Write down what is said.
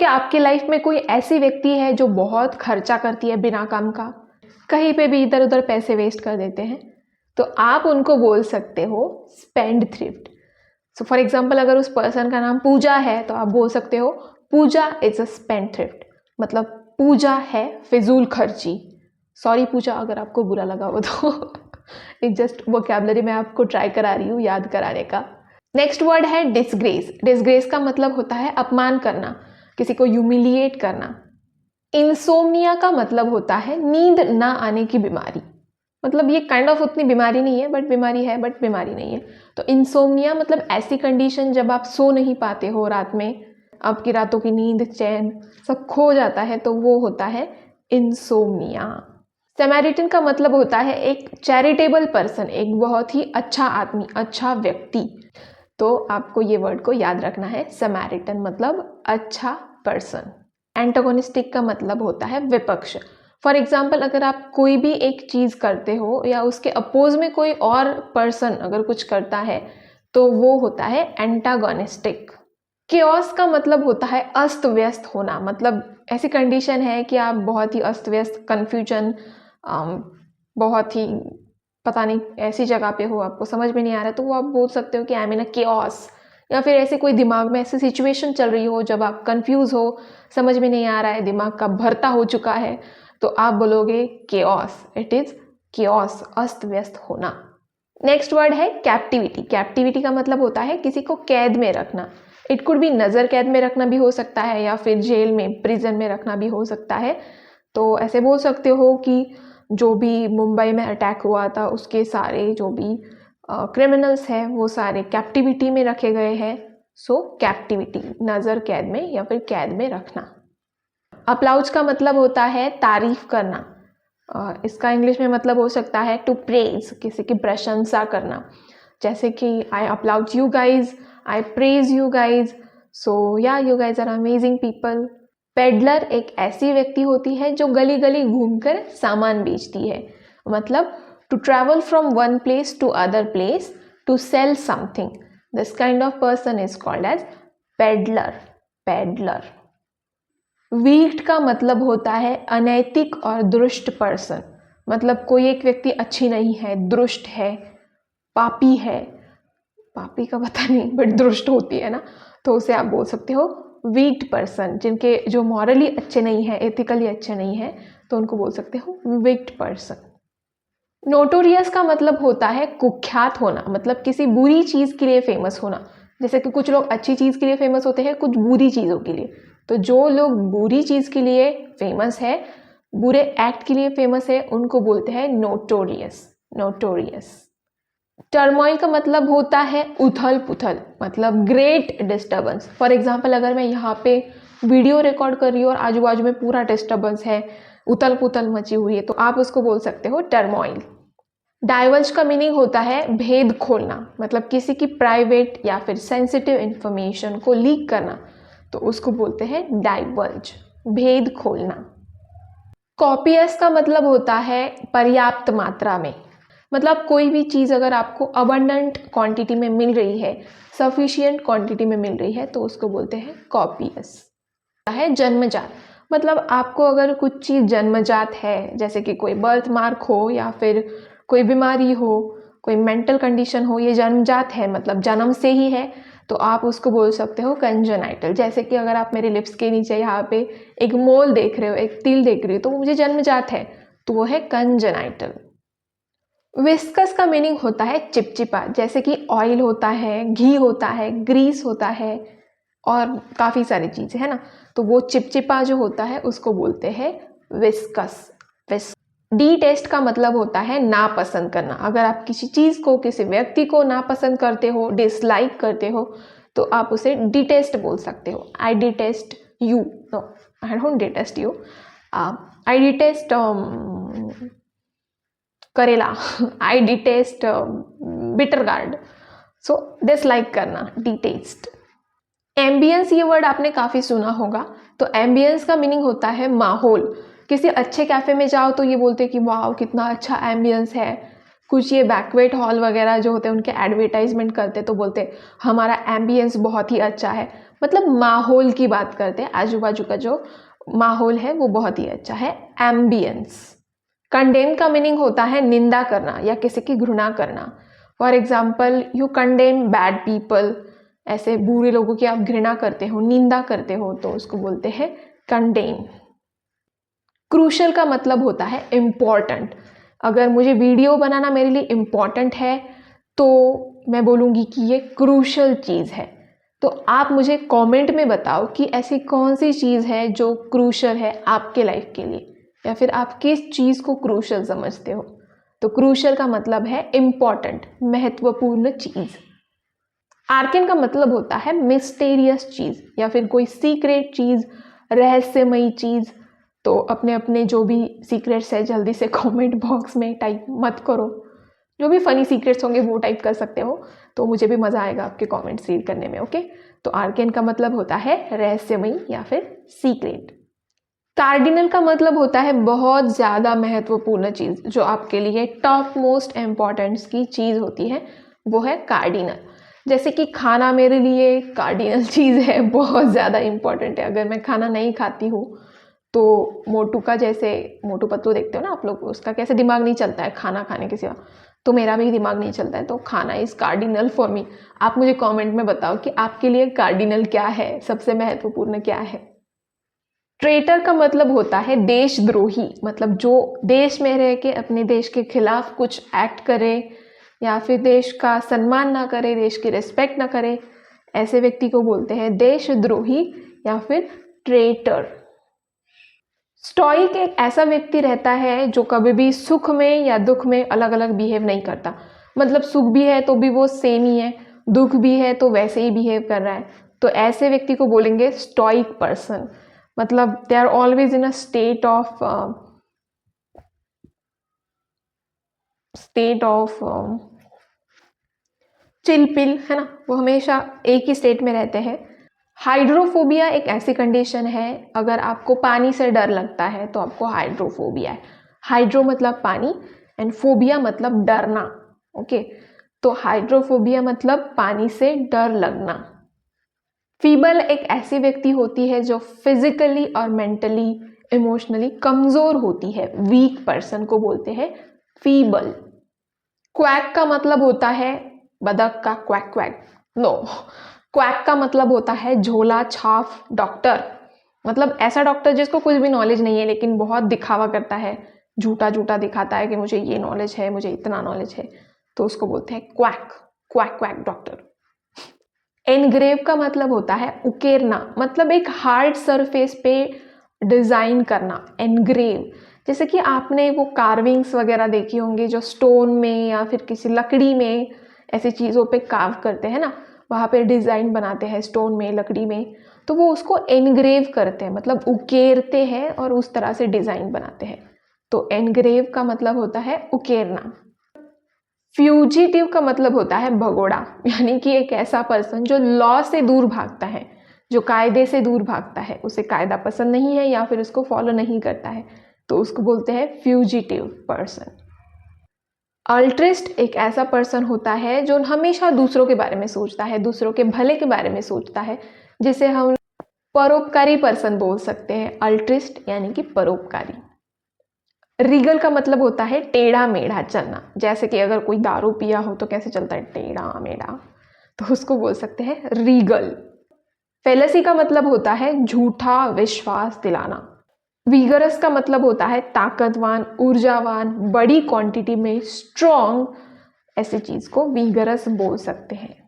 क्या आपकी लाइफ में कोई ऐसी व्यक्ति है जो बहुत खर्चा करती है बिना काम का, कहीं पे भी इधर उधर पैसे वेस्ट कर देते हैं? तो आप उनको बोल सकते हो spend thrift. So for example, अगर उस पर्सन का नाम पूजा है तो आप बोल सकते हो पूजा इज अ स्पेंड थ्रिफ्ट। मतलब पूजा है फिजूल खर्ची। सॉरी पूजा अगर आपको बुरा लगा हो तो एक जस्ट वोकैबुलरी मैं आपको ट्राई करा रही हूँ याद कराने का। नेक्स्ट वर्ड है डिसग्रेस। डिसग्रेस का मतलब होता है अपमान करना, किसी को ह्यूमिलिएट करना। इंसोम्निया का मतलब होता है नींद ना आने की बीमारी। मतलब ये काइंड ऑफ उतनी बीमारी नहीं है, बट बीमारी है, बट बीमारी नहीं है। तो इंसोम्निया मतलब ऐसी कंडीशन जब आप सो नहीं पाते हो रात में, आपकी रातों की नींद चैन सब खो जाता है, तो वो होता है इंसोम्निया। सैमारिटन का मतलब होता है एक चैरिटेबल पर्सन, एक बहुत ही अच्छा आदमी, अच्छा व्यक्ति। तो आपको ये वर्ड को याद रखना है, सैमारिटन मतलब अच्छा पर्सन। एंटागोनिस्टिक का मतलब होता है विपक्ष। फॉर एग्जाम्पल, अगर आप कोई भी एक चीज़ करते हो या उसके अपोज में कोई और पर्सन अगर कुछ करता है तो वो होता है एंटागोनिस्टिक। केओस का मतलब होता है अस्त व्यस्त होना। मतलब ऐसी कंडीशन है कि आप बहुत ही अस्त व्यस्त, कन्फ्यूजन, बहुत ही पता नहीं ऐसी जगह पे हो, आपको समझ में नहीं आ रहा, तो वो आप बोल सकते हो कि I am in a chaos. या फिर ऐसे कोई दिमाग में ऐसी सिचुएशन चल रही हो जब आप कंफ्यूज हो, समझ में नहीं आ रहा है, दिमाग का भरता हो चुका है, तो आप बोलोगे केओस। इट इज केओस, अस्त व्यस्त होना। नेक्स्ट वर्ड है कैप्टिविटी। कैप्टिविटी का मतलब होता है किसी को कैद में रखना। इट कुड भी नज़र कैद में रखना भी हो सकता है, या फिर जेल में, प्रिजन में रखना भी हो सकता है। तो ऐसे बोल सकते हो कि जो भी मुंबई में अटैक हुआ था उसके सारे जो भी क्रिमिनल्स हैं वो सारे कैप्टिविटी में रखे गए हैं। सो कैप्टिविटी, नज़र कैद में या फिर कैद में रखना। अप्लाउज का मतलब होता है तारीफ करना। इसका इंग्लिश में मतलब हो सकता है टू प्रेज, किसी की प्रशंसा करना। जैसे कि I applaud you guys, I praise you guys, so या you guys are amazing people. Peddler एक ऐसी व्यक्ति होती है जो गली गली घूमकर सामान बेचती है। मतलब to travel from one place to other place to sell something, this kind of person is called as peddler. Peddler. Wicked का मतलब होता है अनैतिक और दुष्ट पर्सन। मतलब कोई एक व्यक्ति अच्छी नहीं है, दुष्ट है, पापी है। पापी का पता नहीं, बट दुष्ट होती है ना, तो उसे आप बोल सकते हो वीक्ड पर्सन। जिनके जो मॉरली अच्छे नहीं है, एथिकली अच्छे नहीं है, तो उनको बोल सकते हो वीक्ड पर्सन। नोटोरियस का मतलब होता है कुख्यात होना। मतलब किसी बुरी चीज़ के लिए फेमस होना। जैसे कि कुछ लोग अच्छी चीज़ के लिए फेमस होते हैं, कुछ बुरी चीज़ों के लिए। तो जो लोग बुरी चीज़ के लिए फेमस है, बुरे एक्ट के लिए फेमस है, उनको बोलते हैं नोटोरियस। नोटोरियस। टर्मोइल का मतलब होता है उथल पुथल, मतलब ग्रेट डिस्टर्बेंस। फॉर एग्जाम्पल, अगर मैं यहाँ पे वीडियो रिकॉर्ड कर रही हूँ और आजू बाजू में पूरा डिस्टर्बेंस है, उथल पुथल मची हुई है, तो आप उसको बोल सकते हो टर्मोइल। डाइवर्ज का मीनिंग होता है भेद खोलना। मतलब किसी की प्राइवेट या फिर सेंसिटिव इंफॉर्मेशन को लीक करना, तो उसको बोलते हैं डाइवर्ज, भेद खोलना। कॉपियस का मतलब होता है पर्याप्त मात्रा में। मतलब कोई भी चीज़ अगर आपको अबंडेंट क्वांटिटी में मिल रही है, सफिशिएंट क्वांटिटी में मिल रही है, तो उसको बोलते हैं कॉपियस। है जन्मजात। मतलब आपको अगर कुछ चीज़ जन्मजात है, जैसे कि कोई बर्थ मार्क हो या फिर कोई बीमारी हो, कोई मेंटल कंडीशन हो, ये जन्मजात है, मतलब जन्म से ही है, तो आप उसको बोल सकते हो कंजेनाइटल। जैसे कि अगर आप मेरे लिप्स के नीचे यहाँ पे एक मोल देख रहे हो, एक तिल देख रहे हो, तो वो मुझे जन्मजात है, तो वो है कंजेनाइटल। विस्कस का मीनिंग होता है चिपचिपा। जैसे कि ऑयल होता है, घी होता है, ग्रीस होता है और काफ़ी सारी चीज़ें है ना, तो वो चिपचिपा जो होता है उसको बोलते हैं विस्कस। डी टेस्ट का मतलब होता है नापसंद करना। अगर आप किसी चीज़ को, किसी व्यक्ति को नापसंद करते हो, डिसलाइक करते हो, तो आप उसे डिटेस्ट बोल सकते हो। I detest you, no I don't detest you, I detest karela, I detest bitter gourd. So dislike करना, डिटेस्ट। एम्बियंस, ये वर्ड आपने काफ़ी सुना होगा। तो एम्बियंस का मीनिंग होता है माहौल। किसी अच्छे कैफ़े में जाओ तो ये बोलते हैं कि वाह कितना अच्छा एम्बियंस है। कुछ ये बैक्वेट हॉल वगैरह जो होते हैं उनके एडवर्टाइजमेंट करते तो बोलते हमारा एम्बियंस बहुत ही अच्छा है। मतलब माहौल की बात करते हैं, आजू बाजू का जो माहौल है वो बहुत ही अच्छा है, एम्बियंस। कंडेम का मीनिंग होता है निंदा करना या किसी की घृणा करना। For example, you condemn bad people, ऐसे बुरे लोगों की आप घृणा करते हो, निंदा करते हो, तो उसको बोलते हैं कंडेम। क्रूशल का मतलब होता है इम्पॉर्टेंट। अगर मुझे वीडियो बनाना मेरे लिए इम्पॉर्टेंट है तो मैं बोलूँगी कि ये क्रूशल चीज़ है। तो आप मुझे कमेंट में बताओ कि ऐसी कौन सी चीज़ है जो क्रूशल है आपके लाइफ के लिए, या फिर आप किस चीज़ को क्रूशल समझते हो। तो क्रूशल का मतलब है इम्पॉर्टेंट, महत्वपूर्ण चीज़। आर्कन का मतलब होता है मिस्टीरियस चीज़ या फिर कोई सीक्रेट चीज़, रहस्यमयी चीज़। तो अपने अपने जो भी सीक्रेट्स है जल्दी से कमेंट बॉक्स में टाइप मत करो, जो भी फनी सीक्रेट्स होंगे वो टाइप कर सकते हो, तो मुझे भी मज़ा आएगा आपके कमेंट्स रीड करने में। ओके, तो आर्कन का मतलब होता है रहस्यमयी या फिर सीक्रेट। कार्डिनल का मतलब होता है बहुत ज़्यादा महत्वपूर्ण चीज़, जो आपके लिए टॉप मोस्ट इम्पॉर्टेंस की चीज़ होती है, वो है कार्डिनल। जैसे कि खाना मेरे लिए कार्डिनल चीज़ है, बहुत ज़्यादा इम्पॉर्टेंट है। अगर मैं खाना नहीं खाती हूँ तो मोटू का, जैसे मोटू पतलू देखते हो ना आप लोग, उसका कैसे दिमाग नहीं चलता है खाना खाने के सिवा, तो मेरा भी दिमाग नहीं चलता है। तो खाना इज़ कार्डिनल फॉर मी। आप मुझे कमेंट में बताओ कि आपके लिए कार्डिनल क्या है, सबसे महत्वपूर्ण क्या है। ट्रेटर का मतलब होता है देशद्रोही, मतलब जो देश में रह के अपने देश के खिलाफ कुछ एक्ट करे या फिर देश का सम्मान ना करे, देश की रिस्पेक्ट ना करे, ऐसे व्यक्ति को बोलते हैं देशद्रोही या फिर ट्रेटर। स्टोइक एक ऐसा व्यक्ति रहता है जो कभी भी सुख में या दुख में अलग अलग बिहेव नहीं करता। मतलब सुख भी है तो भी वो सेम ही है, दुख भी है तो वैसे ही बिहेव कर रहा है। तो ऐसे व्यक्ति को बोलेंगे स्टोइक पर्सन। मतलब they are always in a state of chill pill, है ना, वो हमेशा एक ही स्टेट में रहते हैं। हाइड्रोफोबिया एक ऐसी कंडीशन है, अगर आपको पानी से डर लगता है तो आपको हाइड्रोफोबिया है। हाइड्रो मतलब पानी एंड फोबिया मतलब डरना। ओके, तो हाइड्रोफोबिया मतलब पानी से डर लगना। फीबल एक ऐसी व्यक्ति होती है जो फिजिकली और मेंटली इमोशनली कमजोर होती है, वीक पर्सन को बोलते हैं फीबल। क्वैक का मतलब होता है बदक का क्वैक क्वैक, नो, क्वैक का मतलब होता है झोला छाप डॉक्टर। मतलब ऐसा डॉक्टर जिसको कुछ भी नॉलेज नहीं है लेकिन बहुत दिखावा करता है, झूठा झूठा दिखाता है कि मुझे ये नॉलेज है, मुझे इतना नॉलेज है, तो उसको बोलते हैं quack, quack quack doctor. Engrave का मतलब होता है उकेरना, मतलब एक हार्ड सरफेस पे डिज़ाइन करना, एनग्रेव। जैसे कि आपने वो कार्विंग्स वगैरह देखी होंगी जो स्टोन में या फिर किसी लकड़ी में ऐसी चीज़ों पे कार्व करते हैं ना, वहाँ पे डिज़ाइन बनाते हैं स्टोन में, लकड़ी में, तो वो उसको एनग्रेव करते हैं, मतलब उकेरते हैं और उस तरह से डिज़ाइन बनाते हैं। तो एनग्रेव का मतलब होता है उकेरना। फ्यूजिटिव का मतलब होता है भगोड़ा, यानी कि एक ऐसा पर्सन जो लॉ से दूर भागता है, जो कायदे से दूर भागता है, उसे कायदा पसंद नहीं है या फिर उसको फॉलो नहीं करता है, तो उसको बोलते हैं फ्यूजिटिव पर्सन। अल्ट्रिस्ट एक ऐसा पर्सन होता है जो हमेशा दूसरों के बारे में सोचता है, दूसरों के भले के बारे में सोचता है, जिसे हम परोपकारी पर्सन बोल सकते हैं। अल्ट्रिस्ट यानी कि परोपकारी। रीगल का मतलब होता है टेढ़ा मेढ़ा चलना, जैसे कि अगर कोई दारू पिया हो तो कैसे चलता है, टेढ़ा मेढ़ा, तो उसको बोल सकते हैं रीगल। फेलेसी का मतलब होता है झूठा विश्वास दिलाना। विगरस का मतलब होता है ताकतवान, ऊर्जावान, बड़ी क्वांटिटी में स्ट्रॉन्ग, ऐसी चीज को विगरस बोल सकते हैं।